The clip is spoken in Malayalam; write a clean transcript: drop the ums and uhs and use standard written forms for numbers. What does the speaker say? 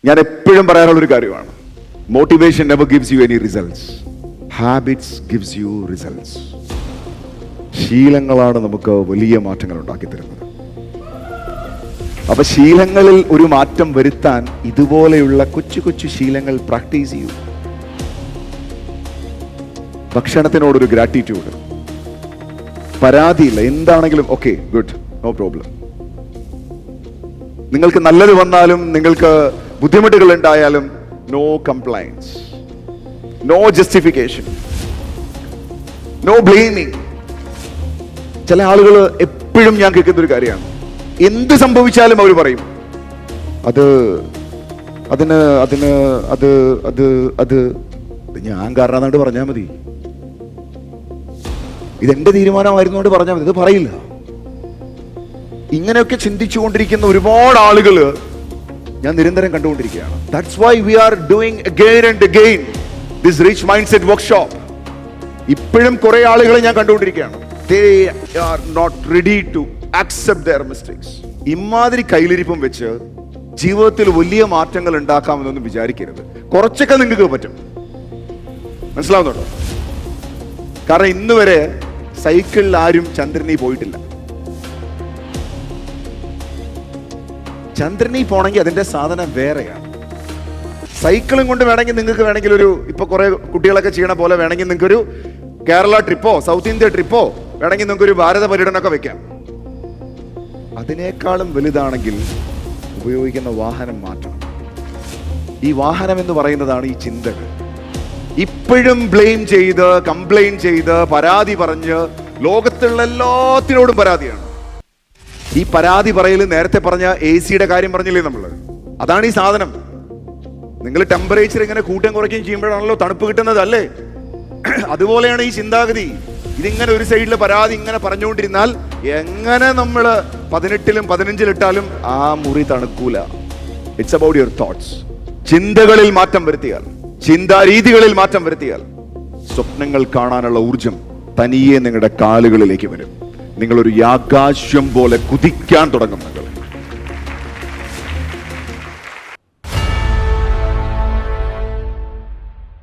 ഞാൻ എപ്പോഴും പറയാറുള്ളൊരു കാര്യമാണ്, motivation never gives you any results, habits gives you results. ശീലങ്ങളാണ് നമുക്ക് വലിയ മാറ്റങ്ങൾ ഉണ്ടാക്കി തരുന്നത്. അപ്പൊ ശീലങ്ങളിൽ ഒരു മാറ്റം വരുത്താൻ ഇതുപോലെയുള്ള കൊച്ചു കൊച്ചു ശീലങ്ങൾ പ്രാക്ടീസ് ചെയ്യൂ. ഭക്ഷണത്തിനോടൊരു ഗ്രാറ്റിറ്റ്യൂഡ്, പരാതിയില്ല, എന്താണെങ്കിലും ഓക്കെ, ഗുഡ്, നോ പ്രോബ്ലം. നിങ്ങൾക്ക് നല്ലത് വന്നാലും നിങ്ങൾക്ക് ബുദ്ധിമുട്ടുകൾ ഉണ്ടായാലും no complaints, no justification, no blaming. ചില ആളുകൾ എപ്പോഴും ഞാൻ കേൾക്കുന്ന ഒരു കാര്യമാണ്, എന്ത് സംഭവിച്ചാലും അവർ പറയും അത് അതിന് അതിന് അത് അത് അത് ഞാൻ കാരണം പറഞ്ഞാൽ മതി, ഇതെന്റെ തീരുമാനമായിരുന്നുകൊണ്ട് പറഞ്ഞാൽ മതി, ഇത് പറയില്ല. ഇങ്ങനെയൊക്കെ ചിന്തിച്ചുകൊണ്ടിരിക്കുന്ന ഒരുപാട് ആളുകൾ ഞാൻ നിരന്തരം കണ്ടുകൊണ്ടിരിക്കുകയാണ്. That's why we are doing again and again this rich mindset workshop. ഇപ്പോഴും കുറെ ആളുകളെ ഞാൻ കണ്ടുകൊണ്ടിരിക്കുകയാണ്. They are not ready to accept their mistakes. ഇമാതിരി കയ്യിലിരിപ്പും വെച്ച് ജീവിതത്തിൽ വലിയ മാറ്റങ്ങൾ ഉണ്ടാക്കാമെന്നൊന്നും വിചാരിക്കരുത്. കുറച്ചൊക്കെ നിങ്ങൾക്ക് പറ്റും, മനസ്സിലാവുന്നുണ്ടോ? കാരണം ഇന്ന് വരെ സൈക്കിളിൽ ആരും ചന്ദ്രനിൽ പോയിട്ടില്ല. ചന്ദ്രനിൽ പോണെങ്കിൽ അതിന്റെ സാധനം വേറെയാണ്. സൈക്കിളും കൊണ്ട് വേണമെങ്കിൽ ഒരു ഇപ്പൊ കുറെ കുട്ടികളൊക്കെ ചെയ്യണ പോലെ വേണമെങ്കിൽ നിങ്ങൾക്ക് ഒരു കേരള ട്രിപ്പോ സൗത്ത് ഇന്ത്യ ട്രിപ്പോ വേണമെങ്കിൽ നിങ്ങൾക്ക് ഒരു ഭാരത പര്യടനമൊക്കെ വെക്കാം. അതിനേക്കാളും വലുതാണെങ്കിൽ ഉപയോഗിക്കുന്ന വാഹനം മാറ്റണം. ഈ വാഹനം എന്ന് പറയുന്നതാണ് ഈ ചിന്തകൾ. ഇപ്പോഴും ബ്ലെയിം ചെയ്ത്, കംപ്ലൈന്റ് ചെയ്ത്, പരാതി പറഞ്ഞ് ലോകത്തുള്ള എല്ലാത്തിനോടും പരാതിയാണ്. ഈ പരാതി പറയൽ നേരത്തെ പറഞ്ഞ AC-യുടെ കാര്യം പറഞ്ഞില്ലേ നമ്മള്, അതാണ് ഈ സാധനം. നിങ്ങൾ ടെമ്പറേച്ചർ ഇങ്ങനെ കൂട്ടം കുറയ്ക്കുകയും ചെയ്യുമ്പോഴാണല്ലോ തണുപ്പ് കിട്ടുന്നത്, അല്ലേ? അതുപോലെയാണ് ഈ ചിന്താഗതി. ഇതിങ്ങനെ ഒരു സൈഡിൽ പരാതി ഇങ്ങനെ പറഞ്ഞുകൊണ്ടിരുന്നാൽ എങ്ങനെ നമ്മൾ 18-ലും 15-ലിട്ടാലും ആ മുറി തണുക്കൂല. It's about your thoughts. ചിന്തകളിൽ മാറ്റം വരുത്തിയാൽ, ചിന്താരീതികളിൽ മാറ്റം വരുത്തിയാൽ സ്വപ്നങ്ങൾ കാണാനുള്ള ഊർജം തനിയെ നിങ്ങളുടെ കാലുകളിലേക്ക് വരും. നിങ്ങളൊരു ആകാശം പോലെ കുതിക്കാൻ തുടങ്ങും നിങ്ങൾ.